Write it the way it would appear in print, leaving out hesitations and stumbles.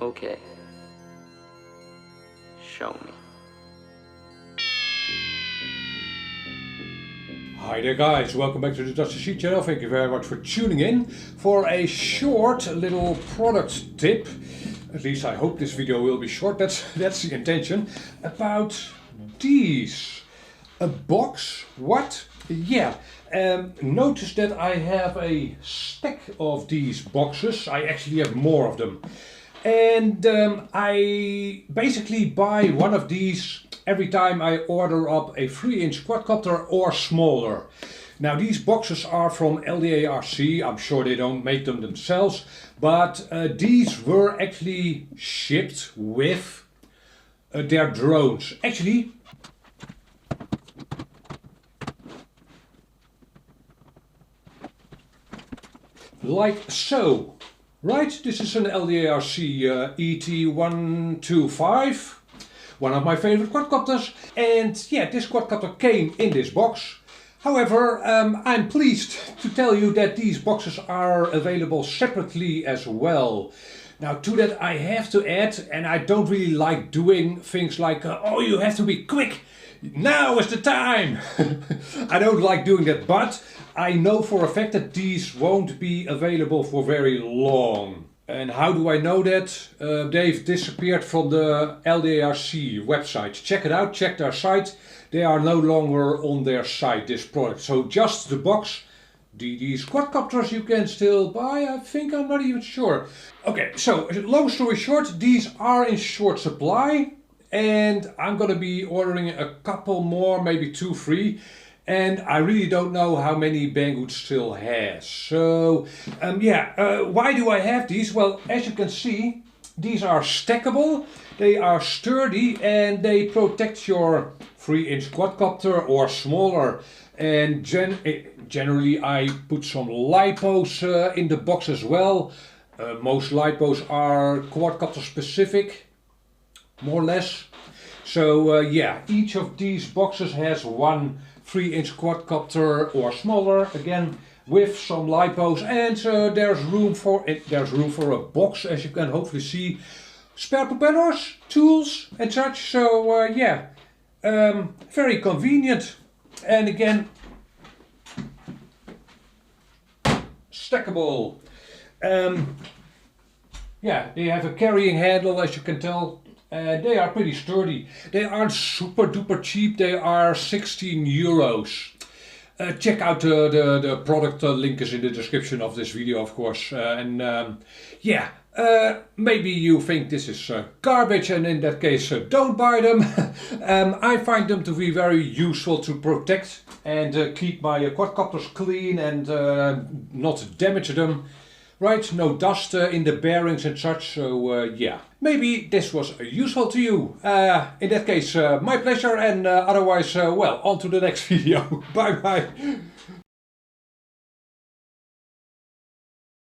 Okay. Show me. Hi there guys, welcome back to the Dutch Sheet channel. Thank you very much for tuning in for a short little product tip. At least I hope this video will be short, that's the intention. About these. A box, what? Yeah, notice that I have a stack of these boxes. I actually have more of them. And I basically buy one of these every time I order up a 3-inch quadcopter or smaller. Now these boxes are from LDARC, I'm sure they don't make them themselves, but these were actually shipped with their drones. Actually, like so. Right, this is an LDARC ET125, one of my favorite quadcopters, and yeah, this quadcopter came in this box. However, I'm pleased to tell you that these boxes are available separately as well. Now to that I have to add, and I don't really like doing things like, oh, you have to be quick, now is the time. I don't like doing that, but I know for a fact that these won't be available for very long. And how do I know that? They've disappeared from the LDARC website. Check it out, check their site. They are no longer on their site, this product. So just the box. These quadcopters you can still buy, I think, I'm not even sure. Okay, so long story short, these are in short supply. And I'm gonna be ordering a couple more, maybe 2, 3. And I really don't know how many Banggood still has. So why do I have these? Well, as you can see, these are stackable, they are sturdy, and they protect your 3-inch quadcopter or smaller. And generally I put some lipos in the box as well. Most lipos are quadcopter specific, more or less. So yeah, each of these boxes has one 3-inch quadcopter or smaller, again with some lipos, and there's room for a box, as you can hopefully see, spare propellers, tools and such. So yeah, very convenient, and again stackable. Yeah, they have a carrying handle, as you can tell. They are pretty sturdy. They aren't super duper cheap. They are 16 euros. Check out the product link is in the description of this video, of course. Yeah, maybe you think this is garbage, and in that case don't buy them. I find them to be very useful to protect and keep my quadcopters clean and not damage them. Right, no dust in the bearings and such, so yeah. Maybe this was useful to you. In that case, my pleasure, and otherwise, well, on to the next video. Bye bye.